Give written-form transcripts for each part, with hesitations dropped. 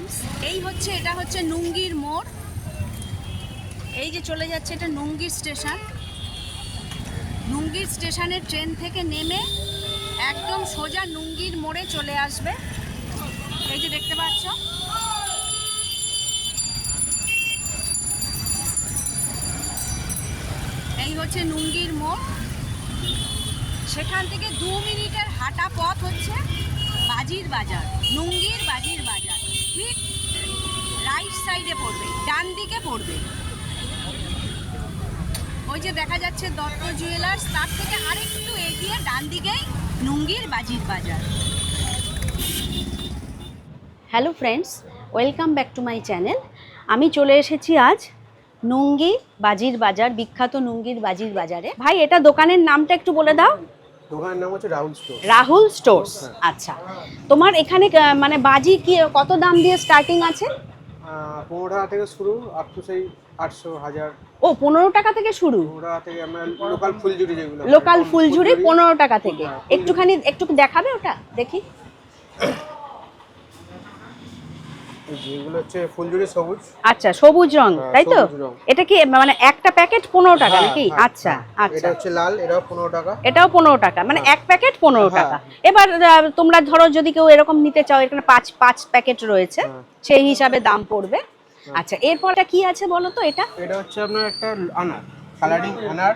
Friends, এটা হচ্ছে নুঙ্গির মোড়। এই যে চলে যাচ্ছে এটা নুঙ্গির স্টেশন। নুঙ্গির স্টেশনে ট্রেন থেকে নেমে একদম সোজা নুঙ্গির মোড়ে চলে আসবে। এই যে দেখতে পাচ্ছ, এই হচ্ছে নুঙ্গির মোড়। সেখান থেকে 2 মিনিটের হাঁটা পথ হচ্ছে বাজির বাজার, নুঙ্গির বাজির বাজার। ঠিক রাইট সাইডে পড়বে, ডান দিকে পড়বে। ওই যে দেখা যাচ্ছে দত্ত জুয়েলার্স, তার থেকে আরেকটু এগিয়ে ডান দিকেই নুঙ্গির বাজির বাজার। Hello friends, welcome back to my channel. আমি চলে এসেছি আজ নুঙ্গি বাজির বাজার, বিখ্যাত নুঙ্গির বাজির বাজারে। ভাই, এটা দোকানের নামটা একটু বলে দাও। দোকানের নাম হচ্ছে রাহুল স্টোর। রাহুল স্টোর্স। আচ্ছা, তোমার এখানে মানে বাজি কি কত দাম দিয়ে স্টার্টিং আছে? 15 টাকা থেকে শুরু, আপ টু সেই 800 1000। ও, 15 টাকা থেকে শুরু। 15 টাকা থেকে আমরা লোকাল ফুলঝুরি, যেগুলো লোকাল ফুলঝুরি 15 টাকা থেকে। একটুখানি একটু দেখাবে ওটা দেখি। যেগুলো হচ্ছে ফুলঝুরি সবুজ। আচ্ছা, সবুজ রং, তাই তো? এটা কি মানে একটা প্যাকেট 15 টাকা নাকি? আচ্ছা আচ্ছা। এটা হচ্ছে লাল, এটাও 15 টাকা। এটাও 15 টাকা, মানে এক প্যাকেট 15 টাকা। এবার তোমরা ধরো যদি কেউ এরকম নিতে চাও, এখানে 5 প্যাকেট রয়েছে, সেই হিসাবে দাম পড়বে। আচ্ছা, এরপরটা কি আছে বলো তো? এটা হচ্ছে আপনার একটা আনার, কালারিং আনার।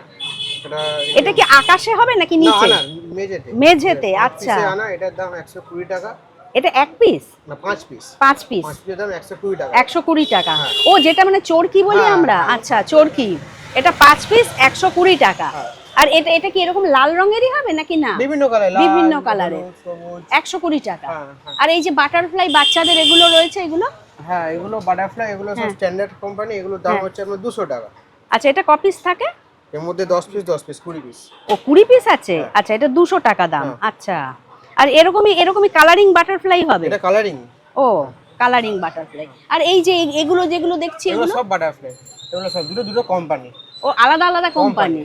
এটা কি আকাশে হবে নাকি নিচে? না, মেঝেতে। মেঝেতে। আচ্ছা, আনার, এটার দাম 120 টাকা। এটা এক পিস না, 5 পিস। 5 পিস। 5 পিসের দাম 120 টাকা। 120 টাকা। ও, যেটা মানে চরকি বলি আমরা। আচ্ছা, চরকি। এটা 5 পিস 120 টাকা। আর এটা কি এরকম লাল রঙেরই হবে নাকি? না, বিভিন্ন কালার, বিভিন্ন কালারের। 120 টাকা। আর এই যে বাটারফ্লাই বাচ্চাদের এগুলো রয়েছে, এগুলো? হ্যাঁ, এগুলো বাটারফ্লাই, এগুলো সব স্ট্যান্ডার্ড কোম্পানি। এগুলোর দাম হচ্ছে আপনার 200 টাকা। আচ্ছা, এটা ক পিস থাকে? এর মধ্যে 10 পিস 20 পিস। ও, 20 পিস আছে। আচ্ছা, এটা 200 টাকা দাম। আচ্ছা, আর এরকমই কালারিং বাটারফ্লাই হবে? এটা কালারিং। ও, কালারিং বাটারফ্লাই। আর এই যে যেগুলো দেখছি, এগুলো সব বাটারফ্লাই। এগুলো সব দুটো কোম্পানি। ও, আলাদা আলাদা কোম্পানি।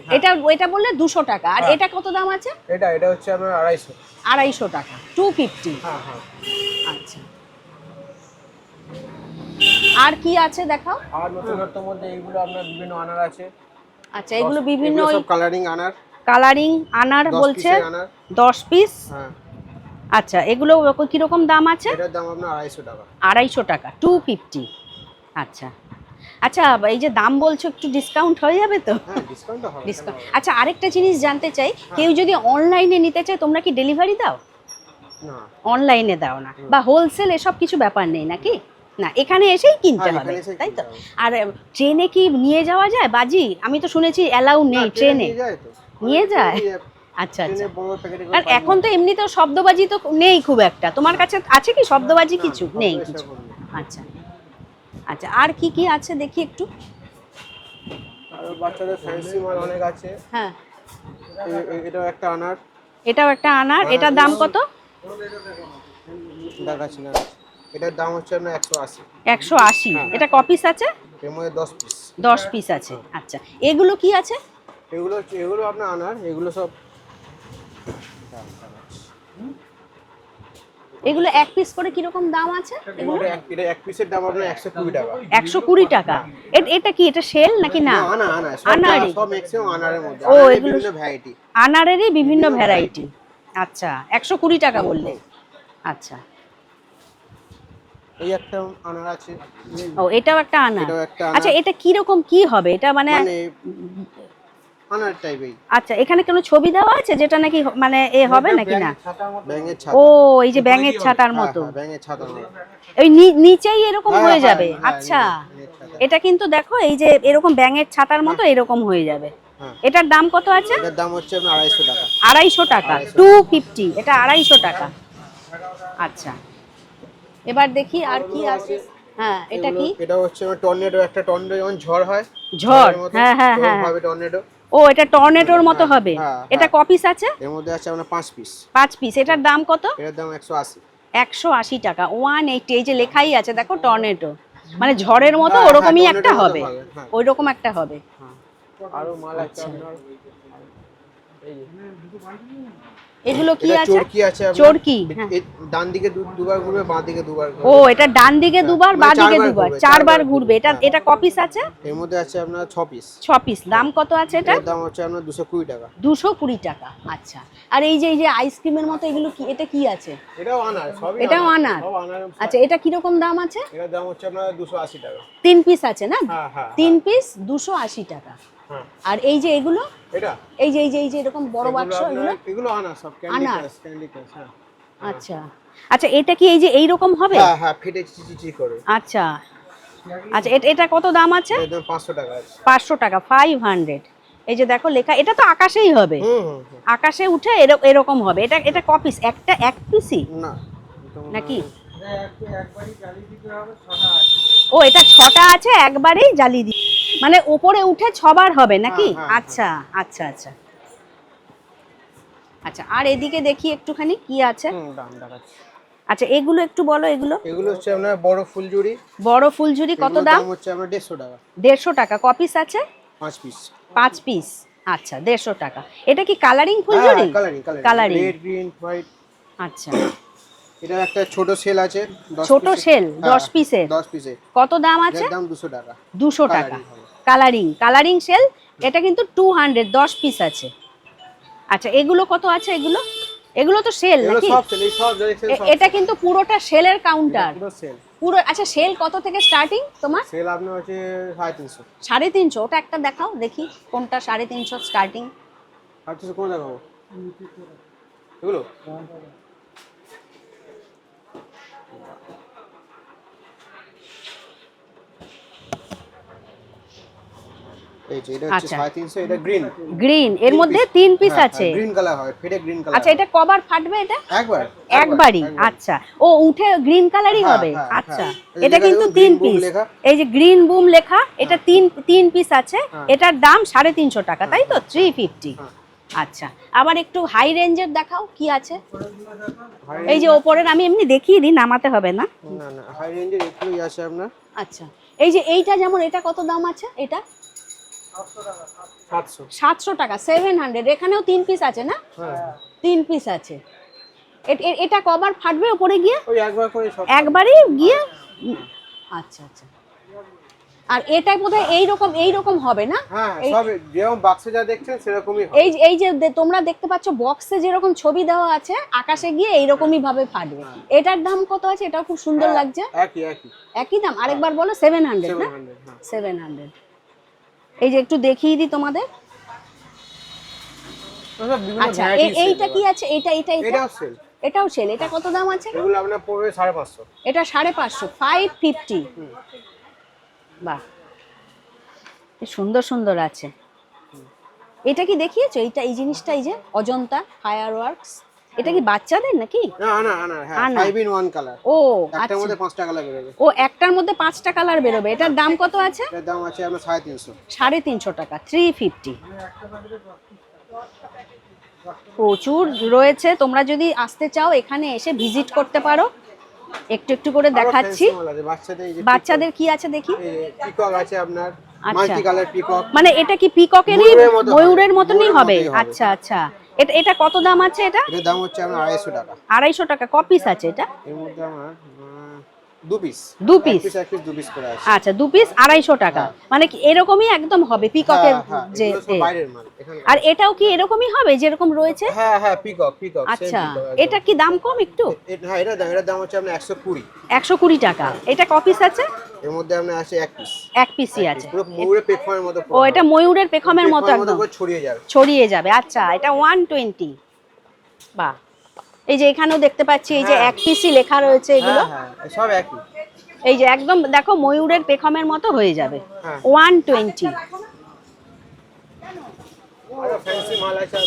এটা বললে 200 টাকা। আর এটা কত দাম আছে? এটা হচ্ছে আপনার 250 টাকা, 250। হ্যাঁ হ্যাঁ। আচ্ছা, আর কি আছে দেখাও। আর নতুনত্বের মধ্যে এইগুলো আপনার বিভিন্ন আনার আছে। আচ্ছা, এগুলো বিভিন্ন সব কালারিং আনার। কালারিং আনার বলছে 10 পিস। হ্যাঁ। আচ্ছা, এগুলো কি রকম দাম আছে? এটার দাম আপনার 250 টাকা। 250 টাকা, 250। আচ্ছা আচ্ছা, এই যে দাম বলছো, একটু ডিসকাউন্ট হয়ে যাবে তো? হ্যাঁ, ডিসকাউন্ট হবে। ডিসকাউন্ট। আচ্ছা, আরেকটা জিনিস জানতে চাই, কেউ যদি অনলাইনে নিতে চায়, তোমরা কি ডেলিভারি দাও? না, অনলাইনে দাও না, বা হোলসেল এসব কিছু ব্যাপার নেই নাকি? না, এখানে এসেই কিনতে হবে, তাই তো? আর ট্রেনে কি নিয়ে যাওয়া যায় বাজি? আমি তো শুনেছি অ্যালাউ নেই ট্রেনে। নিয়ে যায়? আচ্ছা আচ্ছা। আর এখন তো এমনিতেও শব্দবাজি তো নেই খুব একটা। তোমার কাছে আছে কি শব্দবাজি? কিছু নেই, কিছু। আচ্ছা আচ্ছা, আর কি কি আছে দেখি একটু। আর বাচ্চাদের ফ্যান্সি মাল অনেক আছে। হ্যাঁ, এটাও একটা আনার। এটাও একটা আনার। এটার দাম কত? দেখাচ্ছি না। এটার দাম হচ্ছে আপনার 180। 180। এটা ক পিস আছে? এর মধ্যে 10 পিস। 10 পিস আছে। আচ্ছা, এগুলো কি আছে? এগুলো আপনার আনার। এগুলো সব এগুলো এক পিস করে কি রকম দাম আছে? এগুলো এটা এক পিসের দাম আপনার 120 টাকা। 120 টাকা। এটা কি, এটা সেল নাকি? না, আনার। সব ম্যাক্সিমাম আনারের মধ্যে। ও, এগুলো বিভিন্ন ভ্যারাইটি। আনারেরই বিভিন্ন ভ্যারাইটি। আচ্ছা, 120 টাকা বললে। আচ্ছা, এই একটা আনার আছে। ও, এটাও একটা আনার। আচ্ছা, এটা কি রকম কি হবে? এটা মানে আনার টাইপই। আচ্ছা, এখানে কোনো ছবি দেওয়া আছে যেটা নাকি মানে এ হবে নাকি? না, ব্যাঙের ছাতা। ও, এই যে ব্যাঙের ছাতার মতো। ব্যাঙের ছাতা ওই নিচেই এরকম হয়ে যাবে। আচ্ছা, এটা কিন্তু দেখো, এই যে এরকম ব্যাঙের ছাতার মতো এরকম হয়ে যাবে। এটার দাম কত আছে? এটার দাম হচ্ছে 250 টাকা। 250 টাকা, 250। এটা 250 টাকা। আচ্ছা, এবার দেখি আর কি আছে। হ্যাঁ, এটা কি? এটা হচ্ছে টর্নেডো। একটা টর্নেডো যখন ঝড় হয়, ঝড়। হ্যাঁ হ্যাঁ হ্যাঁ, ভাবে টর্নেডো। ও, এটা টর্নেডোর মতো হবে। এটা ক পিস আছে? এর মধ্যে আছে আপনার 5 পিস। 5 পিস। এটার দাম কত? এটার দাম 180। 180 টাকা, 180। এই যে লেখাই আছে দেখো, টর্নেডো, মানে ঝড়ের মতো ওরকমই একটা হবে। ওই রকম একটা হবে। আরো মাল আছে আপনার। এই যে এগুলো কি আছে? চরকি আছে আপনার। চরকি, ডান দিকে দুবার ঘুরবে, বাঁ দিকে দুবার ঘুরবে। ও এটা ডান দিকে দুবার, বাঁ দিকে দুবার, 4 বার ঘুরবে। এটা ক পিস আছে? এর মধ্যে আছে আপনার 6 পিস। 6 পিস। দাম কত আছে এটা? এর দাম হচ্ছে আপনার 220 টাকা। 220 টাকা। আচ্ছা। আর এই যে আইসক্রিমের মতো এগুলো কি, এটা কি আছে? এটাও আনার, সবই এটাও আনার। সব আনার। আচ্ছা, এটা কি রকম দাম আছে? এর দাম হচ্ছে আপনার 280 টাকা। 3 পিস আছে না? হ্যাঁ হ্যাঁ। 3 পিস 280 টাকা। হ্যাঁ। আর এই যে এগুলো, এটা এই যে এরকম বড় বাক্স, এগুলো আনার, সব ক্যান্ডি ক্রাশ। হ্যাঁ। আচ্ছা আচ্ছা, এটা কি এই যে এইরকম হবে? হ্যাঁ হ্যাঁ, ফেটে চিচি করে। আচ্ছা আচ্ছা, এটা কত দাম আছে? এর দাম 500 টাকা আছে। 500 টাকা, 500। এই যে দেখো লেখা, এটা তো আকাশেই হবে। আকাশে উঠে এরকম হবে। এটা ক পিস? একটা এক পিসই না নাকি? ও এটা 6টা আছে, একবারেই জ্বালিয়ে দি, মানে উপরে উঠে 6 বার হবে নাকি? আচ্ছা আচ্ছা আচ্ছা আচ্ছা। আর এদিকে দেখি একটুখানি কি আছে। দাম দেখাচ্ছি। আচ্ছা, এগুলো একটু বলো। এগুলো হচ্ছে আপনার বড় ফুলঝুরি। বড় ফুলঝুরি কত দাম? হচ্ছে আপনার 150 টাকা। 150 টাকা। ক পিস আছে? 5 পিস। 5 পিস। আচ্ছা, 150 টাকা। এটা কি কালারিং ফুলঝুরি? Colouring, red, green, white. আচ্ছা। এটা একটা ছোট সেল আছে, 10 ছোট সেল 10 পিসের। 10 পিসের কত দাম আছে? এর দাম 200 টাকা। 200 টাকা। Colouring sale. এটা কিন্তু 200, 10 পিস আছে। আচ্ছা, এগুলো কত আছে? এগুলো তো সেল নাকি? সব সেল, এই সব দেখছেন সব। এটা কিন্তু পুরোটা সেলের কাউন্টার। পুরো সেল। পুরো। আচ্ছা, সেল কত থেকে স্টার্টিং তোমার? সেল আপনার হচ্ছে 350। 350? ওটা একটা দেখাও দেখি, কোনটা 350 স্টার্টিং? 350 কোন দেখাবো? এগুলো এই যে এটা হচ্ছে 350। এটা গ্রিন। এর মধ্যে 3 পিস আছে। গ্রিন কালার হয়, ফেটে গ্রিন কালার। আচ্ছা, এটা কবার ফাটবে? এটা একবারই। আচ্ছা, ও উঠে গ্রিন কালারই হবে। আচ্ছা, এটা কিন্তু 3 পিস। এই যে গ্রিন বুম লেখা, এটা 3 পিস আছে। এটার দাম 350 টাকা, তাই তো? 350। আচ্ছা, আবার একটু হাই রেঞ্জের দেখাও, কি আছে? এই যে ওপরের, আমি এমনি দেখিয়ে দিই, নামাতে হবে না। না না, হাই রেঞ্জের একটুই আছে আপনার। আচ্ছা, এই যে এইটা যেমন, এটা কত দাম আছে? এটা 700 টাকা। 700। এখানেও 3 পিস আছে না? 3 পিস আছে। এটা কবার ফাটবে উপরে গিয়ে? ওই একবার করে সব, একবারই গিয়ে। আচ্ছা আচ্ছা। আর এটা বোধহয় এইরকম হবে না? হ্যাঁ, সব যেরকম বাক্সে যা দেখছেন সেরকমই হবে। এই যে তোমরা দেখতে পাচ্ছ, বক্সে যেরকম ছবি দেওয়া আছে, আকাশে গিয়ে এইরকমই ভাবে ফাটবে। এটার দাম কত আছে? এটাও খুব সুন্দর লাগছে। একই দাম। আরেকবার বলো। 700 না? 700। এই যে একটু দেখিয়ে দিই তোমাদের। আচ্ছা, এইটা কি আছে? এটাও সেল। এটা কত দাম আছে? এগুলো আপনার পড়বে 550। এটা 550, 550। বাহ, সুন্দর সুন্দর আছে। এটা কি দেখিয়েছো? এই জিনিসটা, এই যে অজন্তা ফায়ারওয়ার্কস, এটা কি বাচ্চাদের নাকি? হ্যাঁ, 5 in 1 কালার। ও একটার আচ্ছা, মধ্যে 5টা কালার বেরোবে। ও একটার মধ্যে 5টা কালার বেরোবে। এটার দাম কত আছে? এর দাম আছে আপনার 350। 350 টাকা। 350। প্রচুর রয়েছে। তোমরা যদি আসতে চাও, এখানে এসে ভিজিট করতে পারো। একটু একটু করে দেখাচ্ছি। বাচ্চাদের কি আছে দেখি। পিকক আছে আপনার, মাল্টি কালার পিকক। মানে এটা কি পিককেরই, ময়ূরের মতনই হবে? আচ্ছা আচ্ছা। এটা কত দাম আছে? এটার দাম হচ্ছে আপনার 250 টাকা। 250 টাকা। ক পিস আছে এটা? এর মধ্যে আমার 2 পিস। এক পিস 2 পিস করে আছে। আচ্ছা, 2 পিস 250 টাকা। মানে কি এরকমই একদম হবে পিককের যে? বাইরের মাল। আর এটাও কি এরকমই হবে যেরকম রয়েছে? হ্যাঁ, পিকক। আচ্ছা, এটা কি দাম কম একটু? হ্যাঁ, এটার দাম হচ্ছে আপনার 120। 120 টাকা। এটা ক পিস আছে? এর মধ্যে আপনার আছে 1 পিস। 1 পিসই আছে। পুরো ময়ূরের পেখমের মতো। ও, এটা ময়ূরের পেখমের মতো একদম ছড়িয়ে যাবে। আচ্ছা, এটা 120। বাহ, এই যে এখানেও দেখতে পাচ্ছি, এই যে 1 পিসই লেখা রয়েছে। এগুলো সব একই। এই যে একদম দেখো, ময়ূরের পেখমের মতো হয়ে যাবে। 120।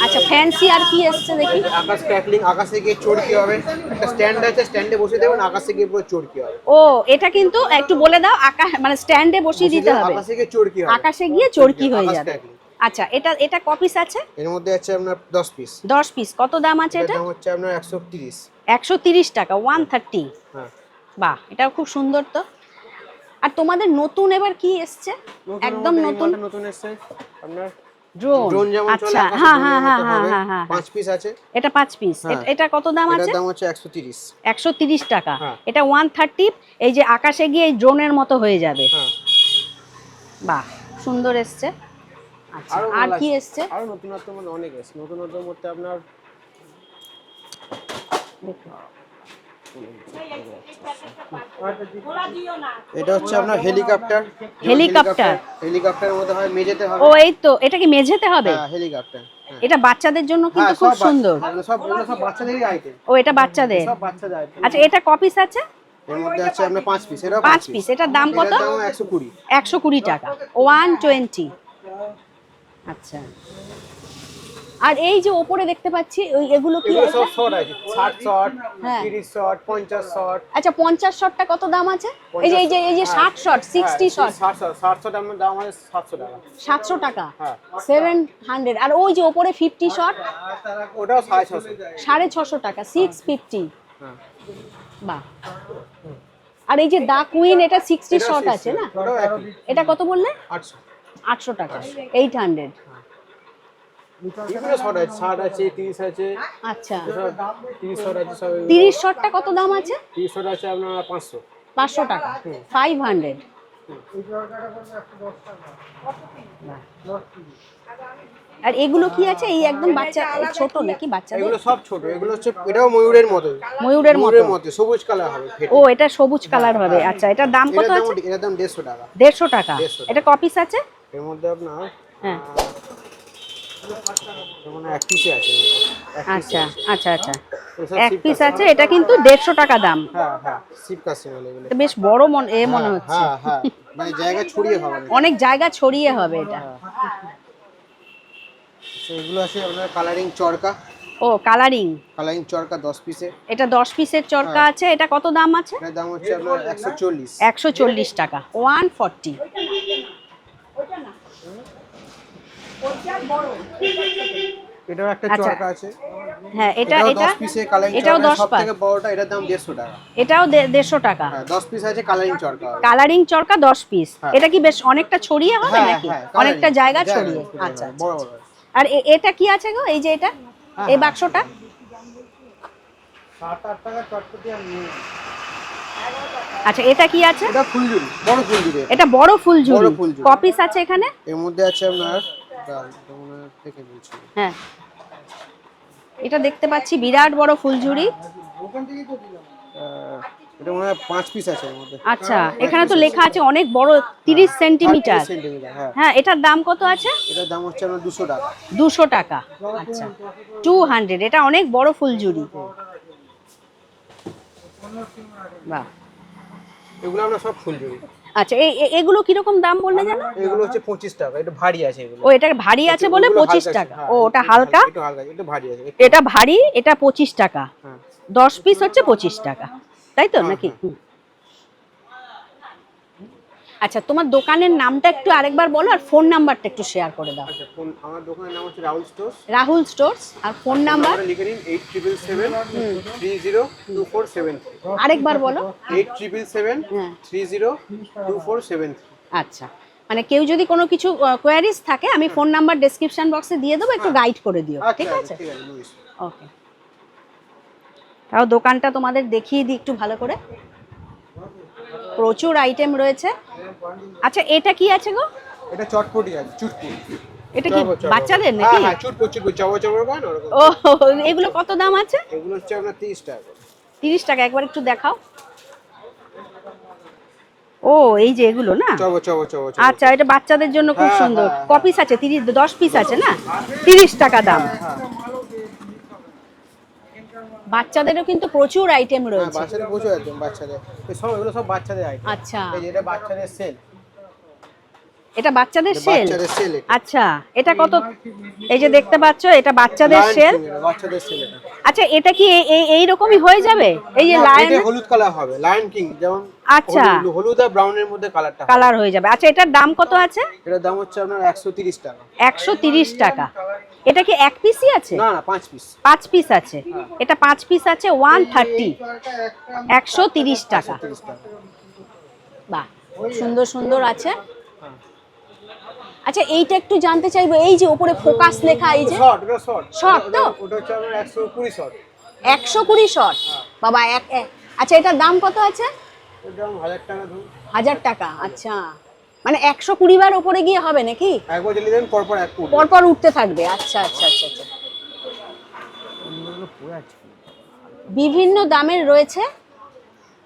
আচ্ছা, ফ্যান্সি আর কি এসছে দেখি। আকাশ ক্র্যাকলিং, আকাশে গিয়ে চড়কি হবে। একটা স্ট্যান্ড আছে, স্ট্যান্ডে বসে দেবেন, আকাশে গিয়ে পুরো চড়কি হবে। ও, এটা কিন্তু একটু বলে দাও। মানে স্ট্যান্ডে বসিয়ে দিতে হবে, আকাশে গিয়ে চড়কি হবে। আকাশে গিয়ে চড়কি হয়ে যাবে। আচ্ছা, এটা ক পিস আছে? এর মধ্যে আছে আপনার 10 পিস। 10 পিস। কত দাম আছে এটা? দাম হচ্ছে আপনার 130। 130 টাকা। 130। হ্যাঁ, বাহ, এটাও খুব সুন্দর তো। আর তোমাদের নতুন এবার কি এসছে? একদম নতুন এসছে আপনার ড্রোন যেমন চলে, আচ্ছা, হ্যাঁ হ্যাঁ হ্যাঁ হ্যাঁ হ্যাঁ 5 পিস আছে। এটা 5 পিস। এটা কত দাম আছে? এটার দাম হচ্ছে 130। 130 টাকা। এটা 130। এই যে আকাশে গিয়ে এই ড্রোনের মতো হয়ে যাবে। বাহ, সুন্দর এসছে। আচ্ছা, আর কি এসছে? আর নতুনত্ব মানে অনেক এসছে। নতুনত্বের মধ্যে আপনার এটা হচ্ছে আপনার হেলিকপ্টার। হেলিকপ্টারের মধ্যে হয় মেঝেতে হবে। ও এই তো, এটা কি মেঝেতে হবে? হ্যাঁ, হেলিকপ্টার। এটা বাচ্চাদের জন্য কিন্তু খুব সুন্দর। এগুলো সব বাচ্চাদেরই আইটেম। ও, এটা বাচ্চাদের। সব বাচ্চাদের আইটেম। আচ্ছা, এটা ক পিস আছে? এর মধ্যে আছে আপনার 5 পিস। এটাও 5 পিস। এটার দাম কত? এটার দাম 120। 120 টাকা। 120। আচ্ছা, আর এই যে উপরে দেখতে পাচ্ছি এগুলো কি আছে? সব শট আছে, 60 শট, 30 শট, 50 শট। আচ্ছা, 50 শটটা কত দাম আছে? এই যে 60 শট, 60 শট। 60 শট আমার দাম আছে 700 টাকা। 700 টাকা। 700। আর ওই যে উপরে 50 শট, ওটাও 650। 650 টাকা। 650। বাহ। আর এই যে দা কুইন, এটা 60 শট আছে না? এটা কত বললে? 800। 800 টাকা। 800। বিভিন্ন শট আছে, 60 আছে, 30 আছে। আচ্ছা, 30 শট আছে সব। 30 শটটা কত দাম আছে? 30 শট আছে আপনার 500। 500 টাকা। 500। আর এগুলো কি আছে? এই একদম বাচ্চা, ছোট নাকি বাচ্চাদের? এগুলো সব ছোট। এগুলো হচ্ছে, এটাও ময়ূরের মতো। ময়ূরের মতো সবুজ কালার হবে। ও, এটা সবুজ কালার হবে। আচ্ছা, এটার দাম কত আছে? এটার দাম 150 টাকা। 150 টাকা। এটা ক পিস আছে? এর মধ্যে আপনার হ্যাঁ, মানে এক পিসে আছে। আচ্ছা আচ্ছা আচ্ছা, এক পিস আছে। এটা কিন্তু 150 টাকা দাম। হ্যাঁ হ্যাঁ, সিপকাসি বলে এগুলো। এটা বেশ বড় মনে হচ্ছে। হ্যাঁ হ্যাঁ, মানে জায়গা ছড়িয়ে হবে। অনেক জায়গা ছড়িয়ে হবে এটা। এগুলো আছে আপনার কালারিং চরকা। ও, কালারিং চরকা 10 পিসে। এটা 10 পিসের চরকা আছে। এটা কত দাম আছে? এর দাম হচ্ছে আপনার 140। 140 টাকা। 140। এটাও একটা চরকা আছে। হ্যাঁ, এটা 10 পিসে কালারিং এটাও চরকা 10 সবথেকে বড়টা। এটার দাম 150 টাকা। এটাও 150 টাকা। হ্যাঁ, 10 পিস আছে কালারিং চরকা। কালারিং চরকা 10 পিস। এটা কি বেশ অনেকটা ছড়িয়ে হবে নাকি? অনেকটা জায়গা ছড়িয়ে। আচ্ছা, বড় বড়। আর এটা কি আছে গো? এই যে এটা, এই বাক্সটা 7-8 টাকা চটপটি আর নিয়ে। আচ্ছা, এটা কি আছে? এটা ফুলঝুরি, বড় ফুলঝুরি। এটা বড় ফুলঝুরি। ক পিস আছে এখানে? এর মধ্যে আছে আপনার থেকে বলছি। হ্যাঁ, এটা দেখতে পাচ্ছি বিরাট বড় ফুলঝুরি। ওখান থেকেই তো দিলাম। এটা মনে হয় 5 পিস আছে এর মধ্যে। আচ্ছা, এখানে তো লেখা আছে অনেক বড়, 30 সেন্টিমিটার। হ্যাঁ, এটার দাম কত আছে? এটার দাম হচ্ছে আপনার 200 টাকা। 200 টাকা। আচ্ছা, 200। এটা অনেক বড় ফুলঝুরি। বাহ, এগুলো আমরা সব ফুলঝুরি। আচ্ছা, এগুলো কি রকম দাম বললে জানো? এগুলো হচ্ছে 25 টাকা। এটা ভারী আছে এগুলো। ও, এটা ভারী আছে বলে 25 টাকা। ও, ওটা হালকা। একটু হালকা, একটু ভারী আছে। এটা ভারী, এটা 25 টাকা। 10 পিস হচ্ছে 25 টাকা, তাই তো নাকি? আচ্ছা, তোমার দোকানের নামটা একটু আরেকবার বলো, আর ফোন নাম্বারটা একটু শেয়ার করে দাও। আচ্ছা, আমার দোকানের নাম হচ্ছে রাহুল স্টোর্স। রাহুল স্টোর্স। আর ফোন নাম্বার লিখে নিন 8777302473। আরেকবার বলো। 8777302473। আচ্ছা, মানে কেউ যদি কোনো কিছু কোয়ারিজ থাকে, আমি ফোন নাম্বার ডেসক্রিপশন বক্সে দিয়ে দেবো, একটু গাইড করে দিও। ঠিক আছে? ওকে। তাও দোকানটা তোমাদের দেখিয়ে দিই একটু ভালো করে। প্রচুর আইটেম রয়েছে। আচ্ছা, এটা কি আছে গো? এটা চটপটি আছে, চুটপুট। এটা কি বাচ্চাদের নাকি? হ্যাঁ, চুটপুট চবো করে না ওরকম। ও, এগুলো কত দাম আছে? এগুলো হচ্ছে আপনার 30 টাকা। 30 টাকা। একবার একটু দেখাও। ও, এই যে এগুলো না? চবো। আচ্ছা, এটা বাচ্চাদের জন্য খুব সুন্দর। ক পিস আছে? 10 পিস আছে না? 30 টাকা দাম। বাচ্চাদেরও কিন্তু প্রচুর আইটেম রয়েছে। বাচ্চাদের প্রচুর আইটেম, বাচ্চাদের। এগুলো সব বাচ্চাদের আইটেম। আচ্ছা, এই যে এটা বাচ্চাদের সেল। এটা বাচ্চাদের সেল। সেল। আচ্ছা, এটা কত? এই যে দেখতে পাচ্ছো, এটা বাচ্চাদের সেল। বাচ্চাদের সেল এটা। আচ্ছা, এটা কি এই রকমই হয়ে যাবে? এই যে লায়ন, এটা হলুদ কালার হবে, লায়ন কিং যেমন। আচ্ছা, হলুদ আর ব্রাউনের মধ্যে কালার হয়ে যাবে। আচ্ছা, এটার দাম কত আছে? এটার দাম হচ্ছে আপনার 130 টাকা। 130 টাকা। এটা কি এক পিসই আছে? না, 5 পিস। 5 পিস আছে। এটা 5 পিস আছে 130। 130 টাকা। বাহ, সুন্দর সুন্দর আছে। আচ্ছা এইটা একটু জানতে চাইবো, এই যে উপরে ফোকাস লেখা, এই যে শর্ট, ওটা শর্ট। শর্ট তো ওটা হচ্ছে আপনার 120 শর্ট। 120 শর্ট বাবা। আচ্ছা এটার দাম কত আছে? এর দাম 1000 টাকা ধরুন। 1000 টাকা, আচ্ছা মানে 120 বার উপরে গিয়ে হবে নাকি? একবার জ্বালিয়ে দেন পরপর এক ফুট পরপর উঠতে থাকবে, আচ্ছা আচ্ছা আচ্ছা আচ্ছা। বিভিন্ন দামের রয়েছে,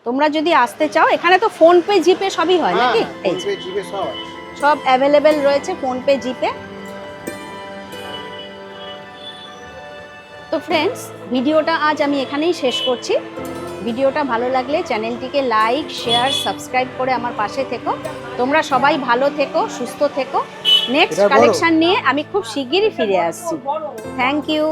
তোমরা যদি আসতে চাও এখানে তো ফোন পে জিপে সবই হয় নাকি? এই যে জিপে সব সব অ্যাভেলেবেল রয়েছে, ফোন পে জিপে। তো ফ্রেন্ডস, ভিডিওটা আজ আমি এখানেই শেষ করছি। ভিডিওটা ভালো লাগলে চ্যানেলটিকে লাইক, শেয়ার, সাবস্ক্রাইব করে আমার পাশে থেকো। তোমরা সবাই ভালো থেকো, সুস্থ থেকো। নেক্সট কালেকশন নিয়ে আমি খুব শিগগিরই ফিরে আসছি। Thank you.